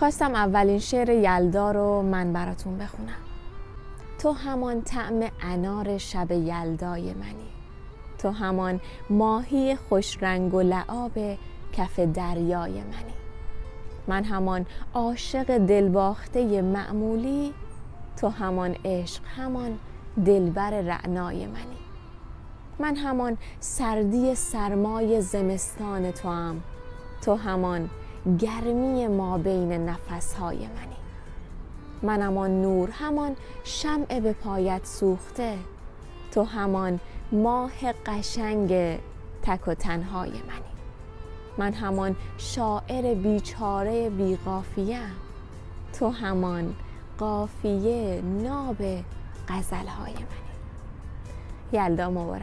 خواستم اولین شعر یلدا رو من براتون بخونم. تو همان طعم انار شب یلدای منی، تو همان ماهی خوش رنگ و لعاب کف دریای منی، من همان عاشق دلباخته معمولی، تو همان عشق، همان دلبر رعنای منی، من همان سردی سرمای زمستان توام، تو همان گرمی ما بین نفسهای منی، من همان نور، همان شمع به پایت سوخته، تو همان ماه قشنگ تک و تنهای منی، من همان شاعر بیچاره بی قافیه، تو همان قافیه ناب غزلهای منی. یلدا مبارک.